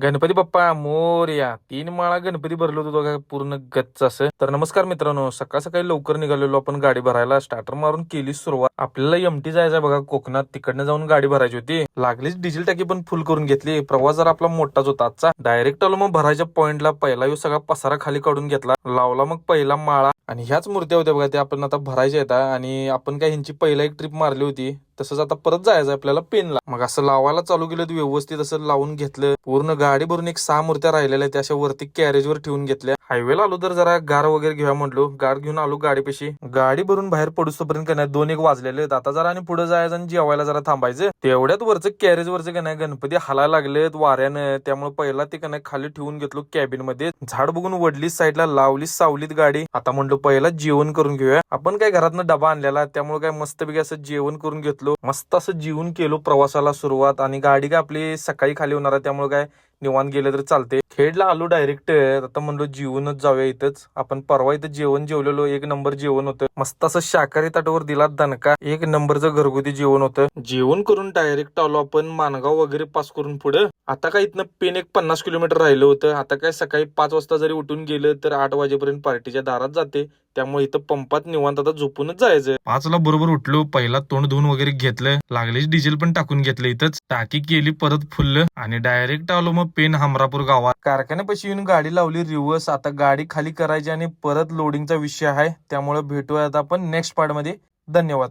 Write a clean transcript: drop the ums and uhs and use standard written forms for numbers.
गणपती बाप्पा मोरया. 3 माळा गणपती भरलो होतो बघा, पूर्ण गच्च असं. तर नमस्कार मित्रांनो, सकाळ सकाळी लवकर निघालेलो आपण गाडी भरायला. स्टार्टर मारून केली सुरुवात. आपल्याला एमटी जायचं बघा कोकणात, तिकडनं जाऊन गाडी भरायची होती. लागलीच डिझेल टाकी पण फुल करून घेतली. प्रवास जर आपला मोठाच होता आजचा. डायरेक्ट आलो मग भरायच्या पॉइंटला. पहिला यो सगळा पसारा खाली काढून घेतला, लावला मग पहिला माळा. आणि ह्याच मूर्त्या होत्या बघा, त्या आपण आता भरायच्या येतात. आणि आपण काय ह्यांची पहिला एक ट्रिप मारली होती, तसंच आता परत जायचं आपल्याला पेनला. मग असं लावायला चालू केलं, व्यवस्थित असं लावून घेतलं. पूर्ण गाडी भरून एक 6 मूर्त्या राहिलेल्या, त्या अशा वरती कॅरेजवर ठेवून घेतल्या. हायवेला आलो तर जरा गार वगैरे घेऊया म्हटलो, गार घेऊन आलो गाडीपाशी. गाडी भरून बाहेर पडूसपर्यंत का नाही 2-1 वाजलेले. आता जरा आणि पुढे जायचं आणि जेवायला जरा थांबायचं. तेवढ्यात वरचं कॅरेज वरचं का नाही गणपती हलायला लागलेत वाऱ्यानं. त्यामुळे पहिला ते का नाही खाली ठेवून घेतलो कॅबिन मध्ये. झाड बघून वडली साईडला, लावली सावलीत गाडी. आता म्हणलो पहिला जेवण करून घेऊया. आपण काय घरातनं डबा आणलेला, त्यामुळे काय मस्तपैकी असं जेवण करून घेतलो. मस्त असं जेवून केलो प्रवासाला सुरुवात. आणि गाडी काय आपली सकाळी खाली होणार आहे, त्यामुळे काय निवांत गेलं तर चालते. खेडला आलो डायरेक्ट. आता म्हणलो जेवूनच जाऊया इथंच. आपण परवा इथं जेवण जेवलेलो, 1 नंबर जेवण होतं. मस्त असं शाकाहारी ताटावर दिला दणका, 1 नंबरचं घरगुती जेवण होतं. जेवण करून डायरेक्ट आलो आपण माणगाव वगैरे पास करून पुढे. आता काय इथनं पेन एक 50 किलोमीटर राहिलं होतं. आता काय सकाळी 5 वाजता जरी उठून गेलं तर 8 वाजेपर्यंत पार्टीच्या दारात जाते. त्यामुळे इथं पंपात निवांत आता झोपूनच जायचं. 5ला बरोबर उठलो, पहिला तोंड धुवून वगैरे घेतलं, लागलीच डिझेल पण टाकून घेतलं इथंच. टाकी केली परत फुल्ल आणि डायरेक्ट आलो मग पेन हमरापूर गावात. कारखान्यापाशी येऊन गाडी लावली रिव्हर्स. आता गाडी खाली करायची आणि परत लोडिंगचा विषय आहे. त्यामुळे भेटूया आता आपण नेक्स्ट पार्ट मध्ये. धन्यवाद.